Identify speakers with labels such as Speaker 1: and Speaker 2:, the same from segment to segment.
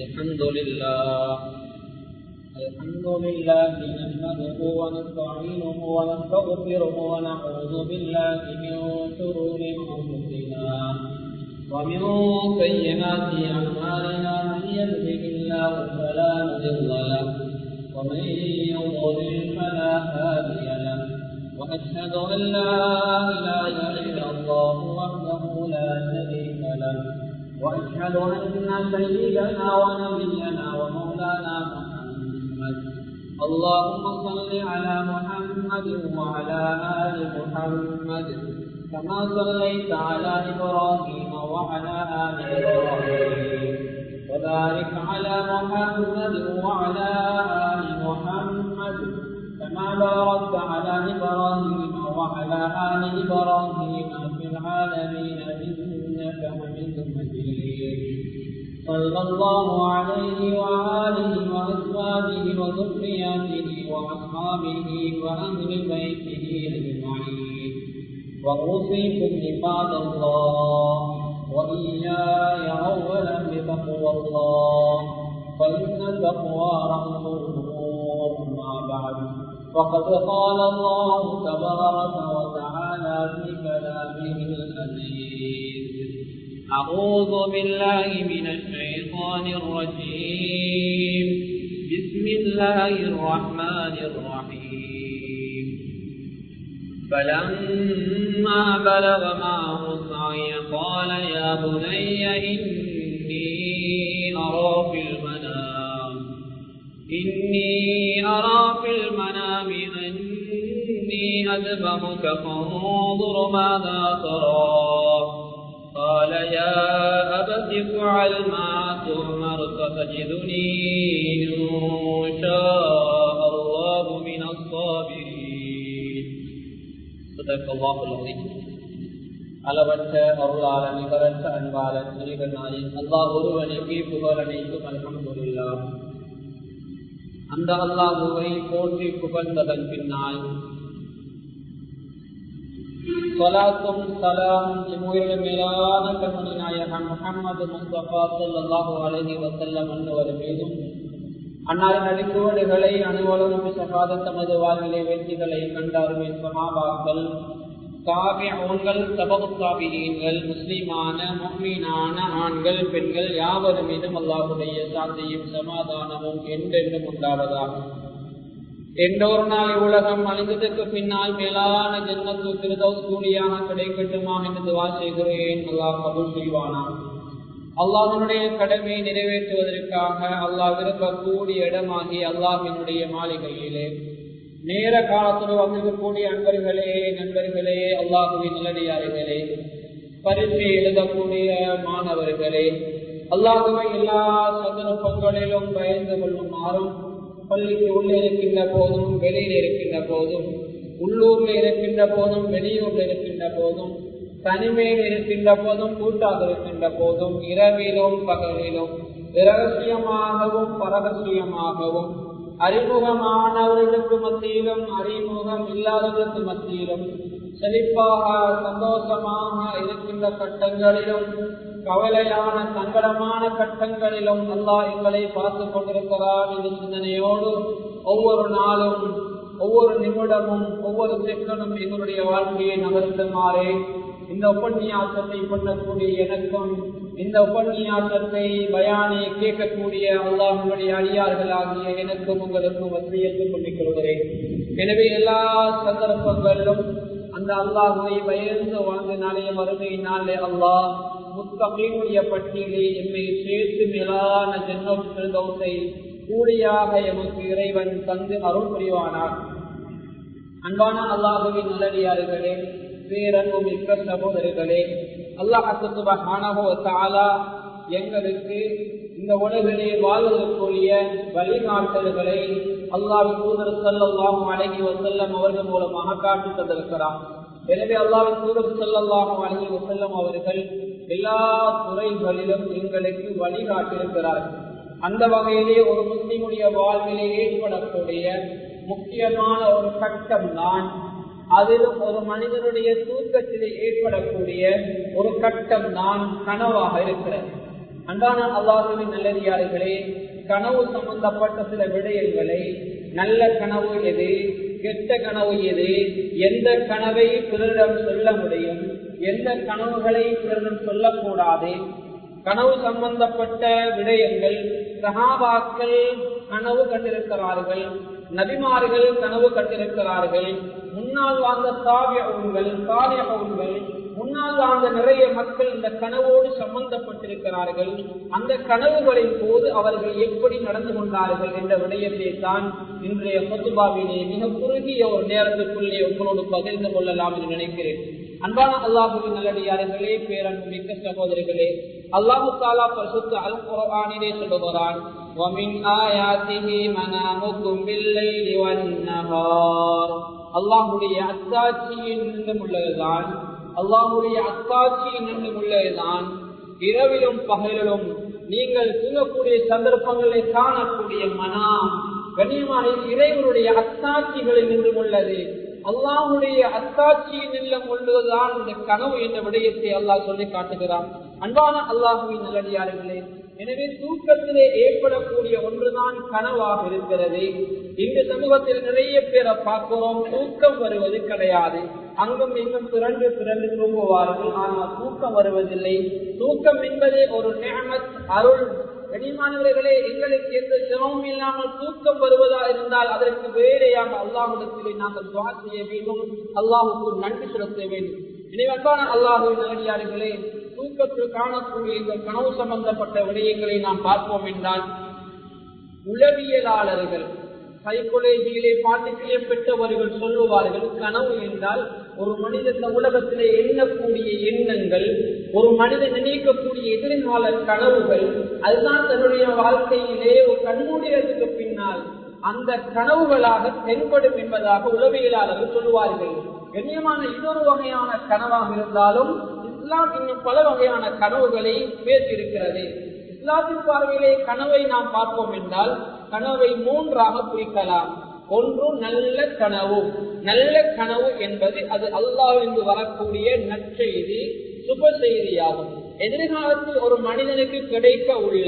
Speaker 1: الحمد لله نحمده ونستعينه ونستغفره ونعوذ بالله من شرور أنفسنا ومن سيئات أعمالنا من يهده الله فلا مضل له ومن يضلل فلا هادي له وأشهد أن لا إله إلا الله وحده لا شريك له وأشهد أن سيدنا ونبينا ومولانا محمد اللهم صل على محمد وعلى آل محمد كما صليت على إبراهيم وعلى آل إبراهيم وبارك على محمد وعلى آل محمد كما باركت على إبراهيم وعلى آل إبراهيم في العالمين إنك حميد مجيد صلى الله عليه وآله وأزواجه وذرياته وأصحابه وأهل بيته أجمعين وأوصيكم عباد الله وإياي أولا بتقوى الله فإن التقوى رأس الأمور أما بعد فقد قال الله تبارك وتعالى في كلامه العزيز أعوذ بالله من الشيطان الرجيم بسم الله الرحمن الرحيم فلما بلغ معه السعي قال يا بني إني أرى في المنام أني أذبحك فانظر ماذا ترى قال يا أبت افعل ما تؤمر ستجدني إن شاء الله من الصابرين صدق الله العظيم அளவற்ற அருளாளன் நிகரற்ற அன்பாளன் ஜீவனாயின் அல்லாஹ் ஒருவனுக்கு புகழ் அனைத்தும் அல்ஹம்துலில்லாஹ். அந்த அல்லாஹுவை போற்றி புகழ்ந்ததன் பின்னால் ஸலாத்தும் ஸலாமும் இம்முயிரின் மேலான கண்மணி நாயகன் முஹம்மது முஸ்தபா ஸல்லல்லாஹு அலைஹி வஸல்லம் அன்னவர் மீதும் அன்னாரின் அடிச்சுவடுகளை அனுவலும் ஷஹாதத் தமது வாழ்விலே வெற்றிகளை கண்ட அருமை சஹாபாக்கள் தாபிஊன்கள் தபஉ தாபிஈன்கள் முஸ்லிமான முஃமினான ஆண்கள் பெண்கள் யாவர் மீதும் அல்லாஹ்வுடைய சாந்தியும் சமாதானமும் என்றென்றும் உண்டாவதாக. எந்தொரு நாள் உலகம் அழிந்ததற்கு பின்னால் மேலான ஜன்னத்து ஃபிர்தௌஸ் கூலியாக கிடைக்கட்டுமா என்று துஆ செய்கிறேன். அல்லாஹ் கபூல் செய்வானா. அல்லாஹ்வினுடைய கடமையை நிறைவேற்றுவதற்காக அல்லாஹ் விரும்பக்கூடிய இடமாகி அல்லாஹ்வினுடைய மாளிகையிலே நேர காலத்தோடு வந்திருக்கக்கூடிய நண்பர்களே அல்லாஹுவின் நல்லடியார்களே, பரீட்சை எழுதக்கூடிய மாணவர்களே, அல்லாஹுவை எல்லா சந்தர்ப்பங்களிலும் பயந்து கொள்ளுமாறும் பள்ளிக்கு உள்ளே இருக்கின்ற போதும் வெளியில் இருக்கின்ற போதும் உள்ளூர்ல இருக்கின்ற போதும் வெளியூர்ல இருக்கின்ற போதும் தனிமையில் இருக்கின்ற போதும் கூட்டாக இருக்கின்ற போதும் இரவிலும் பகலிலும் இரகசியமாகவும் பரகசியமாகவும் அறிமுகமானவர்களுக்கு மத்தியிலும் அறிமுகம் இல்லாதவர்களுக்கு மத்தியிலும் செழிப்பாக சந்தோஷமாக இருக்கின்ற கட்டங்களிலும் கவலையான சங்கடமான கட்டங்களிலும் அல்லாஹ் எங்களை பார்த்து கொண்டிருக்கிறார் என்ற சிந்தனையோடு ஒவ்வொரு நாளும் ஒவ்வொரு நிமிடமும் ஒவ்வொரு செகண்டும் எங்களுடைய வாழ்க்கையை நகர்த்துமாறே இந்த உபன்யாசத்தை பண்ணக்கூடிய எனக்கும் இந்த உபன்யாசத்தை பயானை கேட்கக்கூடிய அல்லாஹ்வுடைய அடியார்களாகிய எனக்கும் உங்களுக்கும் வசியத்தை சொல்லிக் கொள்கிறேன். எனவே எல்லா சந்தர்ப்பங்களிலும் அந்த அல்லாஹ்வை பயந்து வாழ்ந்த நாளைய மறுமையினாலே அல்லாஹ் முத்தகீனுடைய பட்டியலை எம்மை சேர்த்து மேலான ஜன்னத்துல் ஃபிர்தௌஸை கூலியாக எமக்கு இறைவன் தந்து அருள் புரிவானார். அன்பான அல்லாஹ்வின் நல்லடியார்களே, பேரன்பு மிக்க சகோதரர்களே, அல்லாஹ் சுப்ஹானஹு வ தஆலா எங்களுக்கு இந்த உலகிலே வாழ்வதற்குரிய வழிகாட்டல்களை அல்லாஹ்வின் தூதர் ஸல்லல்லாஹு அலைஹி வஸல்லம் அவர்கள் மூலமாக காட்டி தந்திருக்கிறார். எனவே அல்லாஹ்வின் தூதர் ஸல்லல்லாஹு அலைஹி வஸல்லம் அவர்கள் எல்லா துறைகளிலும் எங்களுக்கு வழிகாட்டியிருக்கிறார்கள். அந்த வகையிலே ஒரு முஸ்லிமுடைய வாழ்விலே ஏற்படக்கூடிய முக்கியமான ஒரு கட்டம் தான், அதிலும் ஒரு மனிதனுடைய தூக்கத்திலே ஏற்படக்கூடிய ஒரு கட்டம் தான் கனவாக இருக்கிறது. அன்பான அல்லாஹ்வின் நல்லடியார்களே, கனவு சம்பந்தப்பட்ட சில விடயங்களை, நல்ல கனவு எது, கெட்ட கனவு எது, எந்த கனவை பிறரிடம் சொல்ல முடியும், எந்த கனவுகளை பிறரிடம் சொல்லக்கூடாது, கனவு சம்பந்தப்பட்ட விடயங்கள் சஹாபாக்கள் கனவு கண்டிருக்கிறார்கள், நபிமார்கள் கனவு கண்டிருக்கிறார்கள், முன்னால் வாழ்ந்த சாலிஹூன்கள் முன்னால் வாழ்ந்த நிறைய மக்கள் இந்த கனவோடு சம்பந்தப்பட்டிருக்கிறார்கள். அந்த கனவுகளின் போது அவர்கள் எப்படி நடந்து கொண்டார்கள் என்ற விடயத்தை தான் இன்றைய குத்பாவிலே மிக குறுகிய ஒரு நேரத்துக்குள்ளே உங்களோடு பகிர்ந்து கொள்ளலாம் என்று நினைக்கிறேன். அன்பான அல்லாஹ்வின் நல்லடியார்களே, பேரன்புமிக்க சகோதரிகளே, அல்லாஹ் தஆலா பரிசுத்த அல் குர்ஆனிலே சொல்கிறான், وَمِنْ آيَاتِهِ مَنَامُكُمْ بِاللَّيْلِ وَالنَّهَارِ. அல்லாஹ்வுடைய அத்தாட்சியின் உள்ளதுதான், அல்லாஹ்வுடைய அத்தாட்சியின் உள்ளதுதான் இரவிலும் பகலிலும் நீங்கள் தூங்கக்கூடிய சந்தர்ப்பங்களை காணக்கூடிய மனாம் கண்ணியமான இறைவனுடைய அத்தாட்சிகளில் நின்று உள்ளது. அல்லாஹ்வுடைய அத்தாட்சியின் இல்லம் உள்ளதுதான் இந்த கனவு என்ற விடயத்தை அல்லாஹ் சொல்லி காட்டுகிறான். அன்பான அல்லாஹ்வின் நல்லடியார்களே, எனவே தூக்கத்திலே ஏற்படக்கூடிய ஒன்றுதான் கனவாக இருக்கிறது. இந்த சமூகத்தில் நிறைய பேரை பார்க்கிறோம், தூக்கம் வருவது கிடையாது. அங்கும் இங்கும் பிறந்து தூங்குவார்கள், ஆனால் தூக்கம் வருவதில்லை. தூக்கம் என்பது ஒரு நிஅமத், அருள். கண்ணியமானவர்களே, எங்களுக்கு எந்த சிரமமும் இல்லாமல் தூக்கம் வருவதா இருந்தால் அதற்கு வேறையாக அல்லாஹ்விடத்திலே நாங்கள் துஆ செய்ய வேண்டும், அல்லாஹ்வுக்கு நன்றி செலுத்த வேண்டும். எனவே அன்பான அல்லாஹ்வின் நல்லடியார்களே, தூக்கத்தில் காணக்கூடிய இந்த கனவு சம்பந்தப்பட்ட விடயங்களை நாம் பார்ப்போம் என்றால், உளவியலாளர்கள் சைக்கோலஜியிலே பாண்டித்தியம் பெற்றவர்கள் சொல்லுவார்கள், கனவு என்றால் ஒரு மனிதன் இந்த உலகத்திலே எண்ணக்கூடிய எண்ணங்கள், ஒரு மனிதன் நினைக்கக்கூடிய எதிர்கால கனவுகள், அதுதான் தன்னுடைய வாழ்க்கையிலே ஒரு கண்மூடியதுக்கு பின்னால் அந்த கனவுகளாக தென்படும் என்பதாக உளவியலாளர்கள் சொல்லுவார்கள். கண்ணியமான இன்னொரு வகையான கனவாக இருந்தாலும் இஸ்லாம் இன்னும் பல வகையான கனவுகளை பேசியிருக்கிறது. இஸ்லாத்தின் பார்வையிலே கனவை நாம் பார்ப்போம் என்றால் கனவை மூன்றாக பிரிக்கலாம். ஒன்று நல்ல கனவு. நல்ல கனவு என்பது அது அல்லாஹ்விலிருந்து வரக்கூடிய நற்செய்தி, சுப செய்தியாகும். எதிர்காலத்தில் ஒரு மனிதனுக்கு கிடைக்க உள்ள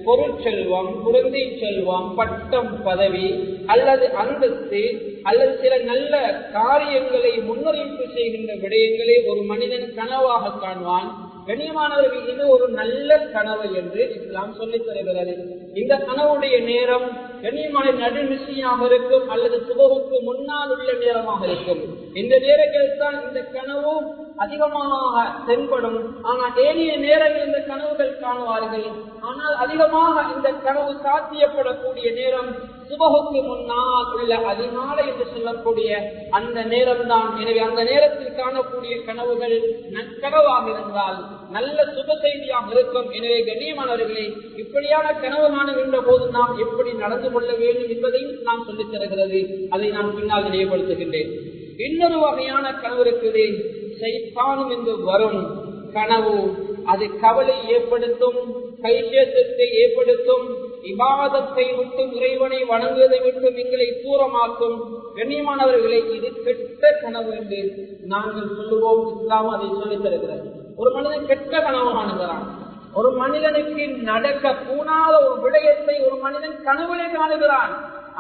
Speaker 1: பொருட்செல்வம், குழந்தை செல்வம், பட்டம், பதவி அல்லது அந்தஸ்து அல்லது சில நல்ல காரியங்களை முன்னறிவிப்பு செய்கின்ற விடயங்களை ஒரு மனிதன் கனவாக காண்பான். கண்ணியமானவர்கள், இது ஒரு நல்ல கனவு என்று இஸ்லாம் சொல்லித் தருகிறது. இந்த கனவுடைய நேரம் கண்ணியமான நடுநிசையாக இருக்கும் அல்லது சுபகுக்கு முன்னால் உள்ள நேரமாக இருக்கும். இந்த நேரங்களில் தான் இந்த கனவு அதிகமாக தென்படும். ஆனால் ஏனைய நேரங்கள் இந்த கனவுகள் காணுவார்கள். ஆனால் அதிகமாக இந்த கனவு சாத்தியப்படக்கூடிய நேரம் சுபகுக்கு முன்னால் உள்ள அதிகாலை என்று சொல்லக்கூடிய அந்த நேரம் தான். எனவே அந்த நேரத்தில் காணக்கூடிய கனவுகள் நற்கனவாக இருந்தால் நல்ல சுப செய்தியாக இருக்கும். எனவே கண்ணியமானவர்களே, இப்படியான கனவு காணுகின்ற போது நாம் எப்படி நடந்து கொள்ள வேண்டும் என்பதையும் நாம் சொல்லித் தருகிறது. அதை நான் பின்னால் நினைவுபடுத்துகின்றேன். இன்னொரு வகையான கனவு இருக்குது, ஷைத்தானும் என்று வரும் கனவு. அது கவலை ஏற்படுத்தும், கைசேதத்தை ஏற்படுத்தும், இபாதத்தை விட்டு இறைவனை வணங்குவதை விட்டு எங்களை தூரமாக்கும். கண்ணியமானவர்களை, இது கெட்ட கனவு என்று நாங்கள் சொல்லுவோம். இஸ்லாம் அதை சொல்லித் தருகிறது. ஒரு மனிதன் கெட்ட கனவு காணுகிறான். ஒரு மனிதனுக்கு நடக்க கூடாத ஒரு விடயத்தை ஒரு மனிதன் கனவுலே காணுகிறான்.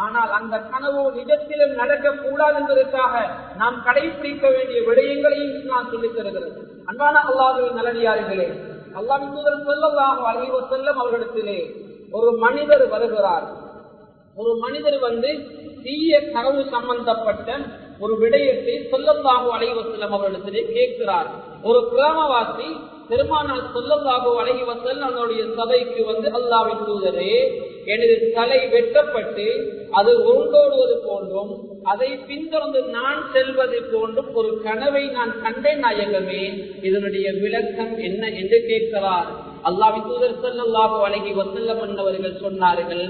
Speaker 1: ஆனால் அந்த கனவு நிஜத்திலும் நடக்கக்கூடாது என்பதற்காக நாம் கடைபிடிக்க வேண்டிய விடயங்களையும் நான் சொல்லித் தருகிறது. அன்பான அல்லாஹ்வின் நல்லடியார்களே, அல்லாஹ்வின் தூதர் ஸல்லல்லாஹு அலைஹி வஸல்லம் அவர்களிடத்திலே ஒரு மனிதர் வருகிறார். ஒரு மனிதர் வந்து தீய கனவு சம்பந்தப்பட்ட ஒரு விடயத்தை ஸல்லல்லாஹு அலைஹி வஸல்லம் அவர்களிடத்திலே கேட்கிறார். ஒரு கிராமவாசி பெருமானார் ஸல்லல்லாஹு அலைஹி வஸல்லம் அவருடைய சபைக்கு வந்து, அல்லாஹ்வின் தூதரே, எனது தலை வெட்டப்பட்டு அது உருண்டோடுவது போன்றும் அதை பின்தொடர்ந்து நான் செல்வது போன்றும் ஒரு கனவை நான் கண்டேன் நாயகமே, இதனுடைய விளக்கம் என்ன என்று கேட்கிறார். அல்லாஹ்வின் தூதர் ஸல்லல்லாஹு அலைஹி வஸல்லம் அவர்கள் சொன்னார்கள்,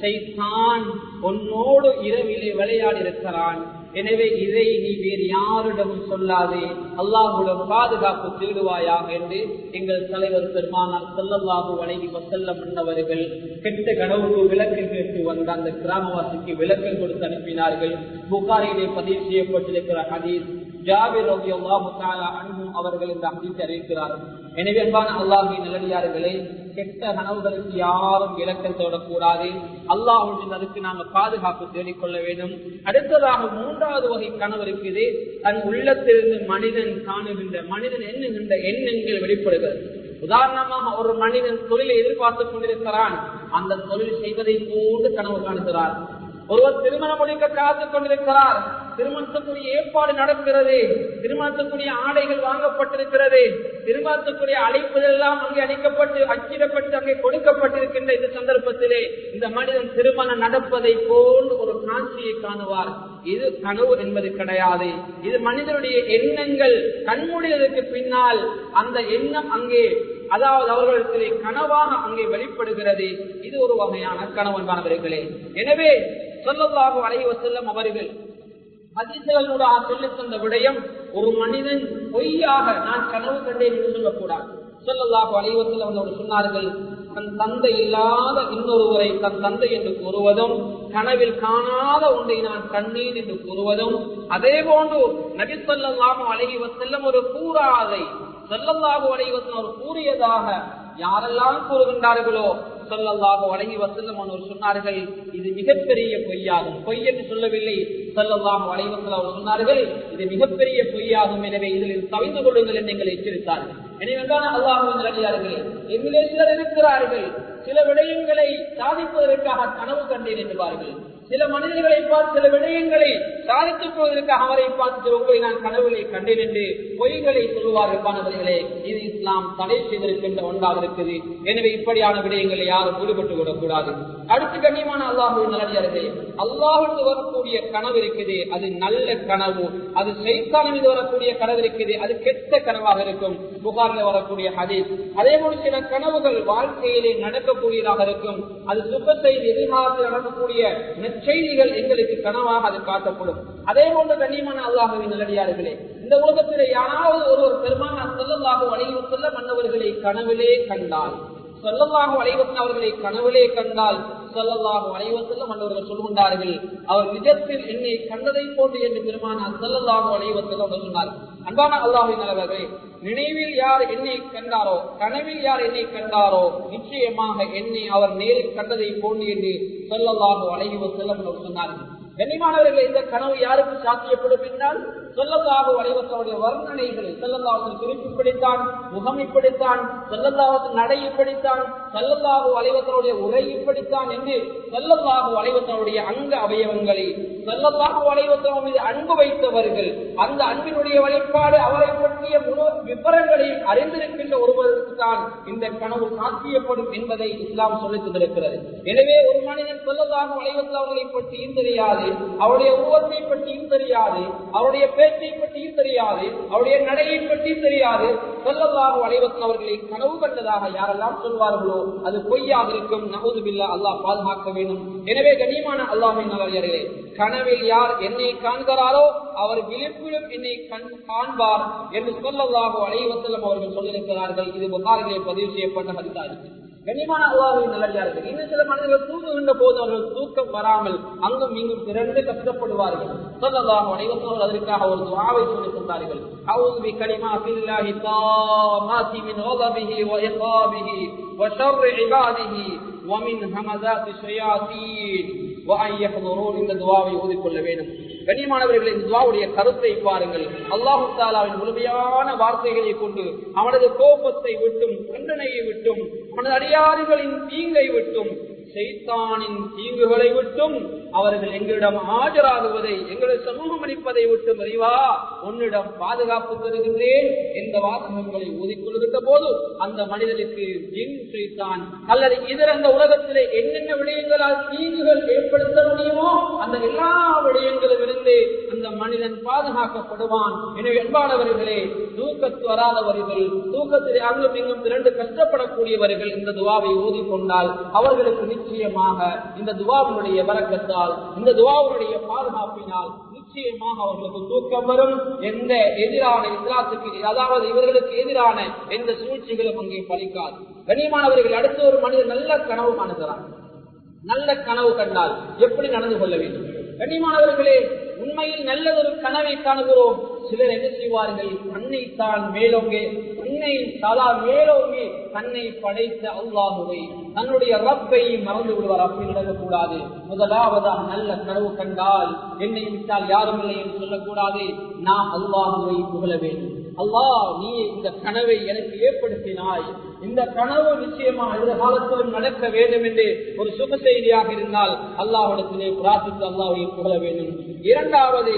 Speaker 1: ஷைத்தான் உன்னோடு இரவிலே விளையாடி இருக்கிறான். எனவே இதை நீ வேறு யாரிடமும் சொல்லாதே, அல்லாஹ்விடம் பாதுகாப்பு தேடுவாயாக என்று எங்கள் தலைவர் பெருமானார் ஸல்லல்லாஹு அலைஹி வஸல்லம் அவர்கள் கெட்ட கனவுக்கு விளக்கம் கேட்டு வந்த அந்த கிராமவாசிக்கு விளக்கம் கொடுத்து அனுப்பினார்கள். புகாரிலே பதிவு செய்யப்பட்டிருக்கிற ஹதீஸ். ஜாபிர் ரலியல்லாஹு தஆலா அன்ஹு அவர்கள் இந்த ஹதீஸை அறிவிக்கிறார்கள். எனவே அன்பான அல்லாஹ்வின் நல்லடியார்களே, கெட்ட கனவுகளுக்கு யாரும் விளக்கம் தேடக்கூடாது. அல்லாஹ்வின் அதுக்கு நாங்கள் பாதுகாப்பு தேடிக்கொள்ள வேண்டும். அடுத்ததாக மூன்றாவது வகை கனவு இருக்குது. தன் உள்ளத்திலிருந்து மனிதன் காணுகின்ற, மனிதன் எண்ணுகின்ற எண்ணங்கள் வெளிப்படுகிறது. உதாரணமாக ஒரு மனிதன் தொழிலை எதிர்பார்த்துக் கொண்டிருக்கிறான், அந்த தொழில் செய்வதை போன்று கனவு காணுகிறார். ஒருவர் திருமணம் முடிக்க காத்துக் கொண்டிருக்கிறார், திருமணத்துக்குரிய ஏற்பாடு நடக்கிறது, திருமணத்துக்குரிய ஆடைகள் வாங்கப்பட்டிருக்கிறது, திருமணத்துக்குரிய அழைப்புகள் எல்லாம் அங்கே அளிக்கப்பட்டு அச்சிடப்பட்டு அங்கே கொடுக்கப்பட்டிருக்கின்ற இந்த சந்தர்ப்பத்திலே இந்த மனிதன் திருமணம் நடப்பதை போல் ஒரு காட்சியை காணுவார். இது கனவு என்பது கிடையாது. இது மனிதனுடைய எண்ணங்கள் கண்மூடியதற்கு பின்னால் அந்த எண்ணம் அங்கே, அதாவது அவர்களிடத்திலே கனவாக அங்கே வெளிப்படுகிறது. இது ஒரு வகையான கனவன்பானவர்களே. எனவே ஸல்லல்லாஹு அலைஹி வஸல்லம் அவர்கள் ஹதீஸ்களூடாக சொல்லித் தந்த விடயம், ஒரு மனிதன் பொய்யாக நான் கனவு கண்டேன் என்று சொல்லக்கூடாது. ஸல்லல்லாஹு அலைஹி வஸல்லம் அவர்கள் சொன்னார்கள், தன் தந்தை இல்லாத இன்னொருவரை தன் தந்தை என்று கூறுவதும், கனவில் காணாத ஒன்றை நான் கண்டேன் என்று கூறுவதும், அதே போன்று நபி ஸல்லல்லாஹு அலைஹி வஸல்லம் ஒரு கூறாதை ஸல்லல்லாஹு அலைஹி வஸல்லம் ஒரு கூறியதாக யாரெல்லாம் கூறுகின்றார்களோ ஸல்லல்லாஹு அலைஹி வஸல்லம் அவர்கள் சொன்னார்கள், இது மிகப்பெரிய பொய்யாகும். பொய் என்று சொல்லவில்லை, ஸல்லல்லாஹு அலைஹி வஸல்லம் அவர்கள் சொன்னார்கள், இது மிகப்பெரிய பொய்யாகும். எனவே இதில் தவிர்த்து கொள்ளுங்கள் என்று எங்களை எச்சரித்தார்கள். எனவே அல்லாஹ்வின் நல்லடியார்களே, எங்களே சிலர் இருக்கிறார்கள், சில விடயங்களை சாதிப்பதற்காக கனவு கண்டேன் என்பார்கள். சில மனிதர்களை பார்த்து சில விடயங்களை சாதித்துக் கொள்வதற்காக அவரை பார்த்து உங்களை நான் கனவுகளை கண்டேன் என்று பொய்களை சொல்லுவார்கள். பானவர்களே, இது இஸ்லாம் தடை செய்திருக்கின்ற ஒன்றாக இருக்குது. எனவே இப்படியான விடயங்களை யாரும் ஈடுபட்டுக் கொள்ளக்கூடாது. அடுத்து கண்ணியமான அல்லாஹ்வின் நல்லடியார்களே, அல்லாஹ்விற்கு வரக்கூடிய கனவு இருக்குது, அது நல்ல கனவு. அது ஷைத்தானின் மீது வரக்கூடிய கனவு இருக்குது, அது கெட்ட கனவாக இருக்கும். புகாரில் வரக்கூடிய ஹதீஸ். அதே போல சில கனவுகள் வாழ்க்கையிலே நடக்கக்கூடியதாக இருக்கும். அது சுப செய்தி, எதிர்காலத்தில் நடக்கக்கூடிய செய்திகள் எங்களுக்கு கனவாக அது காட்டப்படும். அதே போன்ற கண்ணியமான அல்லாஹ்வின் நல்லடியார்களே, இந்த உலகத்திலே யாராவது ஒருவர் பெருமானார் ஸல்லல்லாஹு அலைஹி வஸல்லம் அன்னவர்களை கனவிலே கண்டால், ஸல்லல்லாஹு அலைஹி வஸல்லம் அவர்களை கனவிலே கண்டால் ஸல்லல்லாஹு அலைஹி வஸல்லம் அன்னவர்கள் சொல்கின்றார்கள், அவர் நிஜத்தில் என்னை கண்டதை போன்று என்று பெருமானார் ஸல்லல்லாஹு அலைஹி வஸல்லம் சொன்னார். அன்பான அல்லாஹ்வின் நல்லவர்களே, நினைவில் யார் என்னை கண்டாரோ, கனவில் யார் என்னை கண்டாரோ, நிச்சயமாக என்னை அவர் நேரில் கண்டதை போன்று என்று ஸல்லல்லாஹு அலைஹி வஸல்லம் சொன்னார்கள். கண்ணியமானவர்களே, இந்த கனவு யாருக்கு சாத்தியப்படும் என்றால் ஸல்லல்லாஹு அலைஹி வஸல்லம் வர்ணனைகள், ஸல்லல்லாஹு குறிப்பு இப்படித்தான், முகம் இப்படித்தான், ஸல்லல்லாஹு நடை இப்படித்தான், ஸல்லல்லாஹு அலைஹி வஸல்லம் உரை இப்படித்தான் என்று ஸல்லல்லாஹு அலைஹி வஸல்லம் அங்க அவயவங்களை ஸல்லல்லாஹு அலைஹி வஸல்லம் மீது அன்பு வைத்தவர்கள், அந்த அன்பினுடைய வெளிப்பாடு அவரை பற்றிய முழு விவரங்களை அறிந்திருக்கின்ற ஒருவருக்கு தான் இந்த கனவு சாத்தியப்படும் என்பதை இஸ்லாம் சொல்லித் தந்திருக்கிறது. எனவே ஒரு மனிதன் ஸல்லல்லாஹு அலைஹி வஸல்லம் அவர்களை பற்றியும் தெரியாது, அவருடைய உருவத்தை பற்றியும் தெரியாது, அவருடைய பேச்சை பற்றியும் தெரியாது, அவருடைய நடையை பற்றியும் தெரியாது, ஸல்லல்லாஹு அலைஹி வஸல்லம் அவர்களை கனவு கண்டதாக யாரெல்லாம் சொல்வார்களோ அது பொய்யாக இருக்கும். நஊது பில்லாஹ், அல்லாஹ் பாதுகாக்க வேண்டும். எனவே கண்ணியமான அல்லாஹ்வின் நல்லடியார்களே, கனவில் யார் என்னை காண்கிறாரோ அவர் விழிப்பிலும் என்னை காண்பார் என்று ஸல்லல்லாஹு அலைஹி வஸல்லம் அவர்கள் சொல்லியிருக்கிறார்கள். இது புகாரிலே பதிவு செய்யப்பட்ட ஹதீஸ். கண்ணியமான அல்லாஹ்வின் நல்லடியார்களே, இன்னும் சில மனிதர்கள் தூங்குகின்ற போது அவர்கள் தூக்கம் வராமல் அங்கும் இங்கும் திரண்டு கஷ்டப்படுவார்கள். ஸல்லல்லாஹு அலைஹி வஸல்லம் அதற்காக ஒரு துஆவை சொல்லித் தந்தார்கள். அஊது பிகலிமாத்தில்லாஹி தாம்மாத்தி மின் கதபிஹி வ இகாபிஹி வ ஷர்ரி இபாதிஹி வ மின் ஹமஸாத்தி ஷயாத்தீன் வ அன் யஹ்துரூன். இந்த துஆவை ஓதிக்கொள்ள வேண்டும். கண்ணியமானவர்களே, இந்த துஆவுடைய கருத்தை பாருங்கள். அல்லாஹ் தஆலாவின் முழுமையான வார்த்தைகளை கொண்டு அவனது கோபத்தை விட்டும், தண்டனையை விட்டும், அவனது அடியாறுகளின் தீங்கை விட்டும், ஷைத்தானின் தீங்குகளை விட்டும் அவர்கள் எங்களிடம் ஆஜராகுவதை, எங்களை சமூகம் அளிப்பதை விட்டும் அறிவா உன்னிடம் பாதுகாப்பு தருகின்றேன் என்ற வாசகங்களை ஊதிக்கொள்கின்ற போது அந்த மனிதனுக்கு ஜின், ஷைத்தான் அல்லது இதர அந்த உலகத்திலே என்னென்ன விடயங்களால் தீங்குகள் ஏற்படுத்த முடியுமோ அந்த எல்லா விடயங்களும் இருந்து அந்த மனிதன் பாதுகாக்கப்படுவான். எனவே அன்பானவர்களே, தூக்கத்து வராதவர்கள், தூக்கத்திலே அங்கும் இங்கும் திரண்டு கஷ்டப்படக்கூடியவர்கள் இந்த துஆவை ஓதிக்கொண்டால் அவர்களுக்கு நிச்சயமாக இந்த துஆவினுடைய பரக்கத்தால், இந்த துஆவினுடைய பாதுகாப்பினால் நிச்சயமாக அவர்களுக்கு தூக்கம் வரும். எந்த எதிரான இஸ்லாத்துக்கு, அதாவது இவர்களுக்கு எதிரான எந்த சூழ்ச்சிகளும் அங்கே பலிக்காது. கண்ணியமானவர்கள், அடுத்த ஒரு மனிதர் நல்ல கனவு காணுகிறார். நல்ல கனவு கண்டால் எப்படி நடந்து கொள்ள வேண்டும்? கண்ணியமானவர்களே, உண்மையில் நல்லதொரு கனவை காணுகிறோம். சிலர் என்ன செய்வார்கள், தன்னைத்தான் மேலோங்கி தன்னை படைத்த அல்லாஹுவை, தன்னுடைய ரப்பை மறந்து விடுவார். அப்படி நடக்கக்கூடாது. முதலாவதாக நல்ல கனவு கண்டால் என்னை விட்டால் யாரும் இல்லை என்று சொல்லக்கூடாது. நாம் அல்லாஹுவை புகழ வேண்டும். அல்லாஹ், நீ இந்த கனவை எனக்கு ஏற்படுத்தினாய், இந்த கனவு நிச்சயமா எதிர்காலத்திலும் நடக்க வேண்டும் என்று ஒரு சுப செய்தியாக இருந்தால் அல்லாஹ்விடத்திலே பிரார்த்தித்து அல்லாஹ்வை புகழ வேண்டும். இரண்டாவது,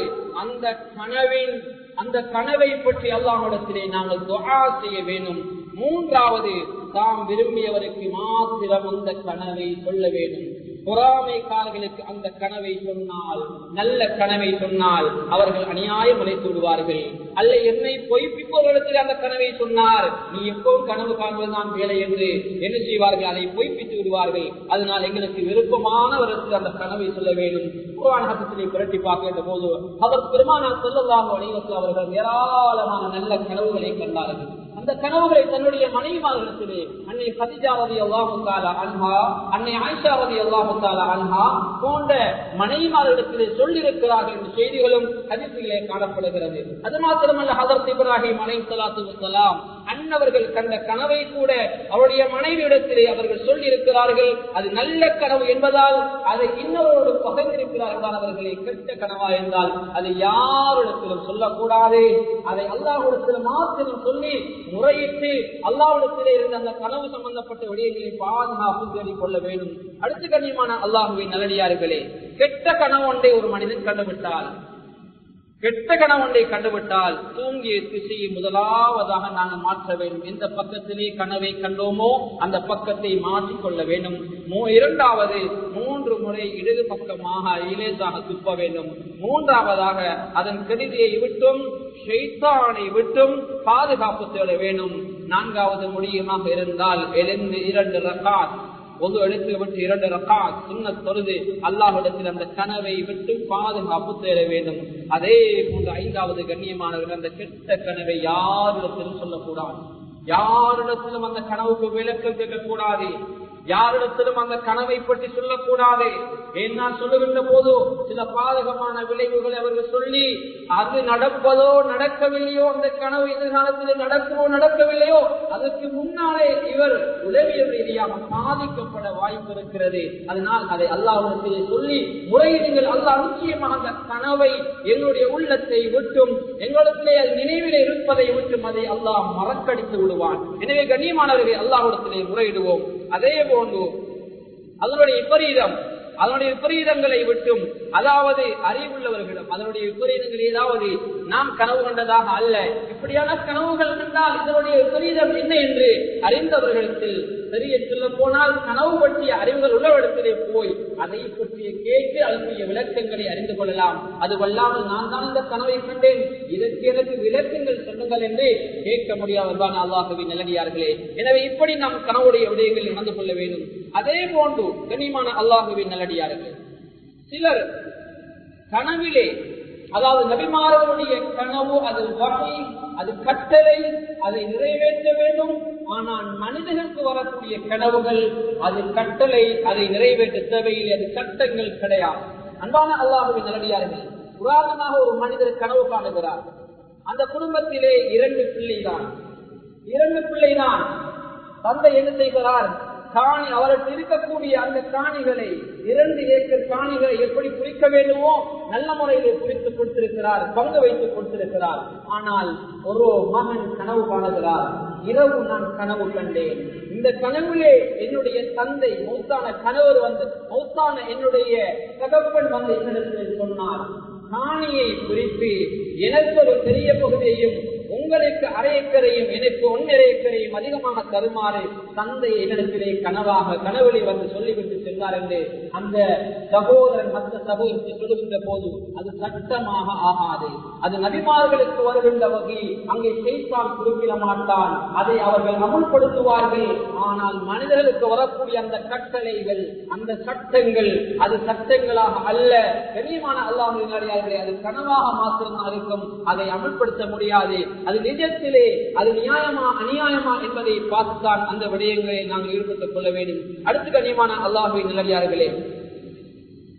Speaker 1: அந்த கனவை பற்றி அல்லாஹ்விடத்திலே நாங்கள் துஆ செய்ய வேண்டும். மூன்றாவது, தாம் விரும்பியவருக்கு மாத்திரம் அந்த கனவை சொல்ல வேண்டும். பொறாமைக்காரர்களுக்கு அந்த கனவை சொன்னால், நல்ல கனவை சொன்னால் அவர்கள் அநியாயம் அழைத்து விடுவார்கள். அல்ல, என்னை பொய்ப்பிப்பவர்களிடத்தில் அந்த கனவை சொன்னார், நீ எப்பவும் கனவு காண்பதுதான் வேலை என்று என்ன செய்வார்கள், அதை பொய்ப்பித்து விடுவார்கள். அதனால் எங்களுக்கு விருப்பமானவர்களுக்கு அந்த கனவை சொல்ல வேண்டும். குர்ஆன் ஹதீஸிலே புரட்டி பார்க்கின்ற போது அவர் பெருமானார் ஸல்லல்லாஹு அலைஹி வஸல்லம் அவர்கள் ஏராளமான நல்ல கனவுகளை கண்டார்கள். அந்த கனவுகளை தன்னுடைய மனைவிமார்களிடத்திலே அன்னை கதீஜா ரலியல்லாஹு தஆலா அன்ஹா, அன்னை ஆயிஷா ரலியல்லாஹு தஆலா அன்ஹா போன்ற மனைவிமார்களிடத்திலே சொல்லியிருக்கிறார்கள் என்ற செய்திகளும் ஹதீஸிலே காணப்படுகிறது. அது மாத்திரமல்ல, ஹஜ்ரத் இப்ராஹிம் அலைஹிஸ்ஸலாத்து வஸ்ஸலாம் அன்னவர்கள் கண்ட கனவை கூட அவருடைய மனைவியிடத்திலே அவர்கள் சொல்லியிருக்கிறார்கள். அது நல்ல கனவு என்பதால் அதை இன்னொரு பகிர்ந்திருக்கிறார்கள். அவர்களை கெட்ட கனவா என்றால் அதை யாரிடத்திலும் சொல்லக்கூடாது. அதை அல்லாஹ்விடத்தில் மாத்திரம் சொல்லி முறையிட்டு அல்லாஹ்விடத்திலே இருந்த அந்த கனவு சம்பந்தப்பட்ட விடயங்களை பாதுகாப்பு தேடிக் கொள்ள வேண்டும். அடுத்த கண்ணியமான அல்லாஹ்வின் நல்லடியார்களே, கெட்ட கனவு ஒன்றை ஒரு மனிதன் கண்டுவிட்டால் தூங்கிய திசையை முதலாவதாக நாங்கள் மாற்ற வேண்டும். எந்த பக்கத்திலே கனவை கண்டோமோ அந்த பக்கத்தை மாற்றிக்கொள்ள வேண்டும். இரண்டாவது, 3 முறை இடது பக்கமாக இலேசாக துப்ப வேண்டும். மூன்றாவதாக அதன் கெடுதியை விட்டும் ஷைத்தானை விட்டும் பாதுகாப்பு தேட வேண்டும். நான்காவது, முடியுமாக இருந்தால் எழுந்து 2 ரக்காத் ஒன்று எடுத்து விட்டு 2 ரக்காத் சுன்னத் தொழுது அல்லாஹ்விடத்தில் அந்த கனவை விட்டு பாதுகாப்பு தேட வேண்டும். அதே போன்று 5வது, கண்ணியமானவர்கள், அந்த கெட்ட கனவை யாரிடத்திலும் சொல்லக்கூடாது. யாரிடத்திலும் அந்த கனவுக்கு விளக்கம் கேட்கக்கூடாது. யாரிடத்திலும் அந்த கனவை பற்றி சொல்லக்கூடாது. ஏன்னா சொல்லுகின்ற போது சில பாதகமான விளைவுகளை அவர்கள் சொல்லி அது நடப்பதோ நடக்கவில்லையோ, அந்த கனவு எதிர்காலத்தில் நடக்குமோ நடக்கவில்லையோ, அதற்கு முன்னாலே இவர் உளவியல் ரீதியாக பாதிக்கப்பட வாய்ப்பு இருக்கிறது. அதனால் அதை அல்லாஹ்விடத்திலே சொல்லி முறையிடுங்கள். அல்லாஹ் நிச்சயமாக அந்த கனவை என்னுடைய உள்ளத்தை விட்டும் எங்களிடத்திலே அது நினைவிலே இருப்பதை விட்டும் அதை அல்லாஹ் மறக்கடித்து விடுவான். எனவே கண்ணியமானவர்களை அல்லாஹ்விடத்திலே முறையிடுவோம். அதே போன்று அதனுடைய விபரீதங்களை விட்டும், அதாவது அறிவுள்ளவர்களிடம் அதனுடைய விபரீதங்கள் ஏதாவது நாம் கனவு கண்டதாக அல்ல, இப்படியான கனவுகள் கண்டால் இதனுடைய விபரீதம் என்ன என்று அறிந்தவர்களிடத்தில் தெரிய சொல்ல போனால் கனவு பற்றிய அறிவுகள் உள்ளவரிடத்திலே போய் அதை பற்றிய கேட்டு அதனுடைய விளக்கங்களை அறிந்து கொள்ளலாம். அது வல்லாமல் நான் தான் இந்த கனவை கண்டேன், இதற்கு எனக்கு விளக்கங்கள் சொல்லுங்கள் என்று கேட்க முடியாதவர்தான் அல்லாஹ்வின் நல்லடியார்களே. எனவே இப்படி நாம் கனவுடைய விடயங்களில் நடந்து கொள்ள வேண்டும். அதே போன்று கண்ணியமான அல்லாஹ்வின் நல்லடியார்கள், சிலர் கனவிலே, அதாவது நபிமார்களுடைய கனவு அது வகை, அது கட்டளை, அதை நிறைவேற்ற வேண்டும். ஆனால் மனிதர்களுக்கு வரக்கூடிய கனவுகள் அது கட்டளை, அதை நிறைவேற்ற தேவையில்லை, அது சட்டங்கள் கிடையாது. அன்பான அல்லாஹ்வின் நல்லடியார்கள், உதாரணமாக ஒரு மனிதர் கனவு காணுகிறார். அந்த குடும்பத்திலே 2 பிள்ளைதான். தந்தை என்ன செய்கிறார், காணி அவருக்கு இருக்கக்கூடிய அந்த காணிகளை 2 ஏக்கர் காணிகளை எப்படி குறிக்க வேண்டுமோ நல்ல முறையிலே குறித்து கொடுத்திருக்கிறார், பங்கு வைத்து கொடுத்திருக்கிறார். ஆனால் ஒரு மகன் கனவு காணுகிறார், இரவு நான் கனவு கண்டேன், இந்த கனவுலே என்னுடைய தந்தை மௌத்தான கணவர் மௌத்தான என்னுடைய தகப்பன் என்னிடத்தில் சொன்னார், காணியை குறித்து எனக்கு ஒரு பெரிய பகுதியையும் உங்களுக்கு 1/2 ஏக்கரையும் எனக்கு 1.5 ஏக்கரையும் அதிகமாக தருமாறு தந்தை என்னிடத்திலே கனவுளை சொல்லிவிட்டு சென்றார் என்று அந்த சகோதரன் மற்ற சகோதரத்தை சொல்லுகின்ற போது அது சட்டமாக ஆகாது. அது நபிமார்களுக்கு வருகின்ற வகை, அங்கே ஷைத்தான் குறுக்கிட மாட்டான், அதை அவர்கள் அமுல்படுத்துவார்கள். ஆனால் மனிதர்களுக்கு வரக்கூடிய அந்த கட்டளைகள், அந்த சட்டங்கள், அது சட்டங்களாக அல்ல. கண்ணியமான அல்லாஹ்வின் நல்லடியார்களே, அது கனவாக மாத்திரம்தான் இருக்கும், அதை அமுல்படுத்த முடியாது. அது நிஜத்திலே அது நியாயமா அநியாயமா என்பதை பார்த்துத்தான் அந்த விடயங்களை நாங்கள் ஈடுபட்டுக் கொள்ள வேண்டும். அடுத்து கண்ணியமான அல்லாஹ்வின் நல்லடியார்களே,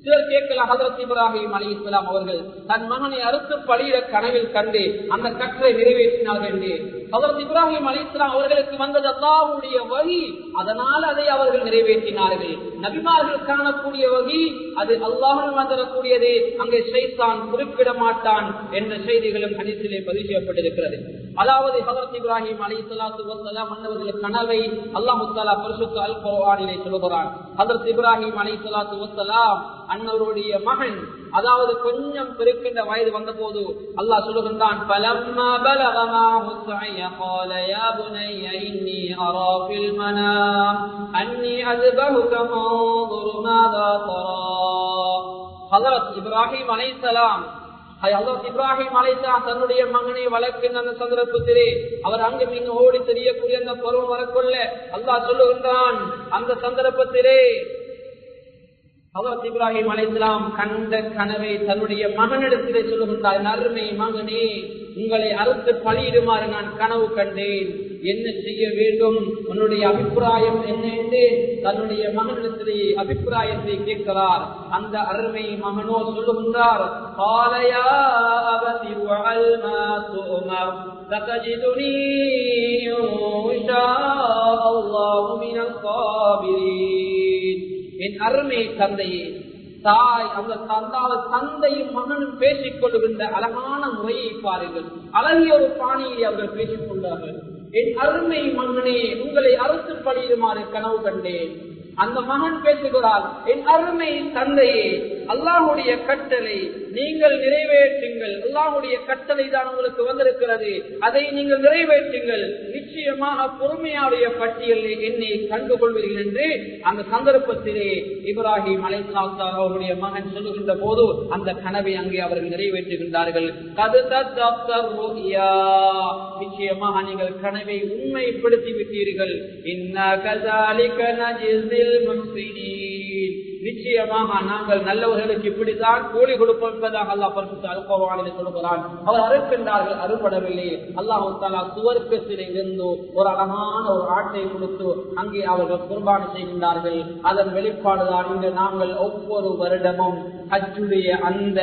Speaker 1: சிலர் கேட்கலாம், ஹஜ்ரத் இப்ராஹிம் அலைஹிஸ்ஸலாம் அவர்கள் தன் மகனை அறுத்து பலியிட கனவில் கண்டு அந்த கட்டளை நிறைவேற்றினார்கள் என்று. ஹஜ்ரத் இப்ராஹிம் அலைஹிஸ்ஸலாம் அவர்களுக்கு வந்தது அல்லாஹ்வுடைய வஹி, அதனால் அதை அவர்கள் நிறைவேற்றினார்கள். நபிமார்கள் காணக்கூடிய வஹி அது அல்லாஹ்விடம் வந்தரக்கூடியது, அங்கே ஷைத்தான் குறுக்கிட மாட்டான் என்ற செய்திகளும் ஹதீஸிலே பதிவு செய்யப்பட்டிருக்கிறது. அதாவது ஹஜ்ரத் இப்ராஹிம் அலைஹிஸ்ஸலாத்து வஸ்ஸலாம் அன்னவர்கள் கனவை அல்லாஹ் தஆலா பரிசுத்த அல் குர்ஆனிலே சொல்கிறான். ஹஜ்ரத் இப்ராஹிம் அலைஹிஸ்ஸலாத்து வஸ்ஸலாம் அன்னவருடைய மகன், அதாவது கொஞ்சம் பெருக்கின்ற வயது வந்தபோது அல்லாஹ் சொல்லுகின்றான், பலம்மா பலக மாஹு ஸஅய قال يا بني إني أرى في المنام أني أذبحك فانظر ماذا ترى. ஹஜ்ரத் இப்ராஹிம் அலைஹிஸ்ஸலாம் இப்ராஹிம் அலைஹிஸ்ஸலாம் தன்னுடைய மகனை வளர்க்கின்ற அந்த சந்தர்ப்பத்திலே அவர் அங்கும் இங்கு ஓடி தெரியக்கூடிய அந்த பருவம் வரக்கொள்ள அல்லாஹ் சொல்லுகின்றான். அந்த சந்தர்ப்பத்திலே ஹஜ்ரத் இப்ராஹிம் அலைஹிஸ்ஸலாம் கண்ட கனவை தன்னுடைய மகனிடத்திலே சொல்லுகின்றார், அருமை மகனே, உங்களை அறுத்து பலியிடுமாறு நான் கனவு கண்டேன், என்ன செய்ய வேண்டும், உன்னுடைய அபிப்பிராயம் என்ன என்று தன்னுடைய மகனிடத்திலே அபிப்பிராயத்தை கேட்கிறார். அந்த அருமை மகனோ சொல்லுகின்றார், என் அருமை தந்தையே, தாய் அந்த தந்தையும் மகனும் பேசிக் கொள்ளுகின்ற அழகான முறையை பாருங்கள். அழகிய ஒரு பாணியை அவர்கள் பேசிக் கொண்டார்கள். என் அருமை மகனே, உங்களை அறுத்து பலியிடுமாறு கனவு கண்டேன். அந்த மகன் பேசுகிறார், என் அருமை தந்தையே, அல்லாஹுடைய கட்டளை நீங்கள் நிறைவேற்றுங்கள். அல்லாஹுடைய கட்டளை தான் உங்களுக்கு வந்திருக்கிறது, அதை நீங்கள் நிறைவேற்றுங்கள். நிச்சயமாக பொறுமையாடைய பட்டியலில் என்னை கண்டுகொள்வீர்கள் என்று அந்த சந்தர்ப்பத்திலே இப்ராஹிம் அலைஹிஸ்ஸலாம் அவருடைய மகன் சொல்லுகின்ற போது அந்த கனவை அங்கே அவர்கள் நிறைவேற்றுகின்றார்கள். நிச்சயமாக நீங்கள் கனவை உண்மைப்படுத்தி விட்டீர்கள். நிச்சயமாக நாங்கள் நல்லவர்களுக்கு இப்படித்தான் கூலி கொடுப்போம் என்பதாக அல்லாஹ் பரிசுத்த அல் குர்ஆனிலே சொல்கிறான். அவர் அறுக்கின்றார்கள், அறுபடவில்லை. அல்லாஹ் தஆலா சுவர்க்கத்திலே இருந்து ஒரு அழகான ஒரு ஆட்டை கொடுத்து அங்கே அவர்கள் குர்பானி செய்கின்றார்கள். அதன் வெளிப்பாடுதான் இன்று நாங்கள் ஒவ்வொரு வருடமும் ஹஜ்ஜுடைய அந்த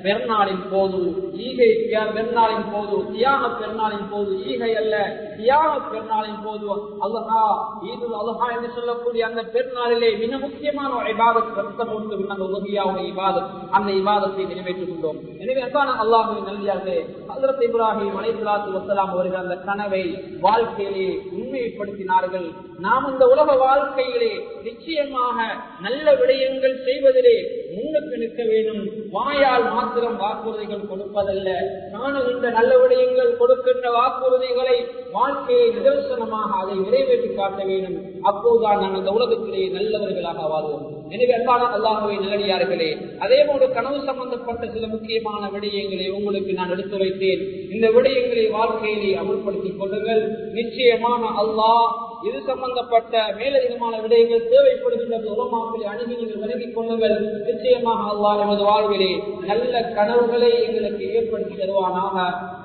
Speaker 1: பெருநாளின் போது, ஈகை பெருநாளின் போது, தியாக பெருநாளின் போது, ஈகை அல்ல தியாக பெருநாளின் போது அல்ஹா ஈதுல் அல்ஹா என்று சொல்லக்கூடிய அந்த பெருநாளிலே மிக முக்கியமான ஒரு இபாதத் ரத்தமூட்டு அந்த உலகியாவுடைய இபாதத், அந்த இபாதத்தை நிறைவேற்றுகின்றோம். எனவே அன்பான அல்லாஹ்வின் நல்லடியார்களே, ஹஜ்ரத் இப்ராஹிம் அலைஹிஸ்ஸலாத்து வஸ்ஸலாம் அவர்கள் அந்த கனவை வாழ்க்கையிலே உண்மைப்படுத்தினார்கள். நாம் இந்த உலக வாழ்க்கையிலே நிச்சயமாக நல்ல விடயங்கள் செய்வதிலே முன்னுக்கு நிற்க வேண்டும். வாயால் மாத்திரம் வாக்குறுதிகள் கொடுப்பதல்ல, நானும் இந்த நல்ல விடயங்கள் கொடுக்கின்ற வாக்குறுதிகளை வாழ்க்கையை நிதர்சனமாக அதை நிறைவேற்றி காட்ட வேண்டும். அப்போதுதான் நாம் இந்த உலகத்திலே நல்லவர்களாக வாழ்வோம். எனவே அன்பான அல்லாஹ்வை நல்லடியார்களே, அதே போன்று கனவு சம்பந்தப்பட்ட சில முக்கியமான விடயங்களை உங்களுக்கு நான் எடுத்து வைத்தேன். இந்த விடயங்களை வாழ்க்கையிலே அமல்படுத்திக் கொள்ளுங்கள். நிச்சயமான அல்லாஹ் இது சம்பந்தப்பட்ட மேலதிகமான விடயங்கள் தேவைப்படுகின்ற உலமாக்களை அணுகி நீங்கள் விலகிக் கொள்ளுங்கள். நிச்சயமாக அல்லாஹ் நமது வாழ்விலே நல்ல கனவுகளை எங்களுக்கு ஏற்படுத்தி தருவானாக.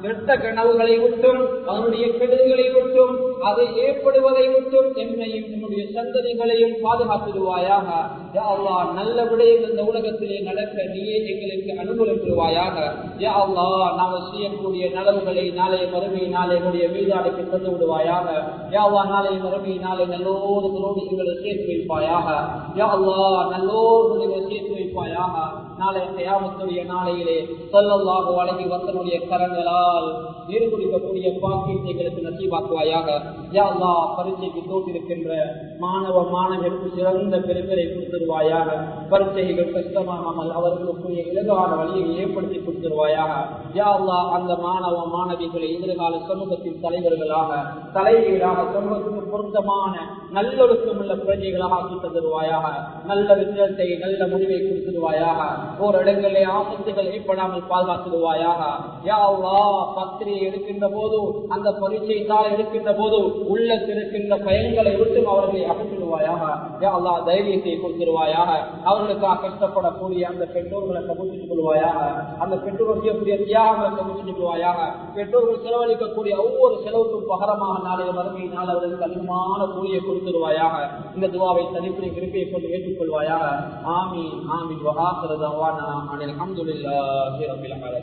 Speaker 1: கெட்ட கனவுகளை விட்டும் அதனுடைய கெடுதல்களை விட்டும் அதை ஏற்படுவதை விட்டும் என்னையும் நம்முடைய சந்ததிகளையும் பாதுகாத்திடுவாயாக. யா அல்லாஹ், நல்ல விடயங்கள் இந்த உலகத்திலே நடக்க நீயே எங்களுக்கு அனுகூலம் பெறுவாயாக. யா அல்லாஹ், நாங்கள் செய்யக்கூடிய நலவுகளை நாளைய மறுமை நாளை என்னுடைய வீடாடைக்கு தந்து விடுவாயாக. யா அல்லாஹ், நாளைய மறுமை நாளை நல்லோர்களோடு எங்களை சேர்த்து வைப்பாயாக. யா அல்லாஹ், நல்லோர்கள் எங்களை சேர்த்து வைப்பாயாக. நாளை கியாமத்துடைய நாளையிலே ஸல்லல்லாஹு அலைஹி வஸல்லுடைய கரங்களால் நீர் குடிக்கக்கூடிய பாக்கியத்தை எங்களுக்கு நசீபாக்குவாயாக. யா அல்லாஹ், பரீட்சைக்கு தோற்றிருக்கின்ற மாணவ மாணவர்களுக்கு சிறந்த பெருமையை கொடுத்துருவாயாக. பரீட்சைகள் கஷ்டமாகாமல் அவர்களுக்கு இலகான வழியை ஏற்படுத்தி கொடுத்துருவாயாக. யா அல்லாஹ், அந்த மாணவ மாணவிகளை எதிர்கால சமூகத்தின் தலைவர்களாக தலைவீடாக சமூகத்துக்கு பொருத்தமான நல்லொழுக்கம் உள்ள பிரஜைகளாக ஆக்கி தருவாயாக. நல்ல விஷயத்தை நல்ல முடிவை கொடுத்துருவாயாக. ஒரு இடங்களிலே ஆபத்துகள் ஏற்படாமல் பாதுகாத்துடுவாயாக. யா அல்லாஹ், பத்திரிகை எடுக்கின்ற போது, அந்த பரீட்சை தாள் எடுக்கின்ற போது உள்ளத்தில் இருக்கின்ற பயன்களை விட்டு அவர்களை அகற்றிடுவாயாக. யா அல்லாஹ், தைரியத்தை கொடுத்துருவாயாக. அவர்களுக்காக கஷ்டப்படக்கூடிய அந்த பெற்றோர்களை கபூல் கொள்வாயாக. அந்த பெற்றோர்கள் செய்யக்கூடிய தியாகங்களை கபூல் கொள்வாயாக. பெற்றோர்கள் செலவழிக்கக்கூடிய ஒவ்வொரு செலவுக்கும் பகரமாக நாளைய வறுமை நாள் அவர்களுக்கு அதிகமான கூலியை கொடுத்துருவாயாக. இந்த துவாவை தனிப்படி விரும்பியை கொண்டு ஏற்றுக்கொள்வாயாக. ஆமீன் ஆமீன். வஆகிரு தஅவானா அனில் ஹம்துலில்லாஹி ரப்பில் ஆலமீன்.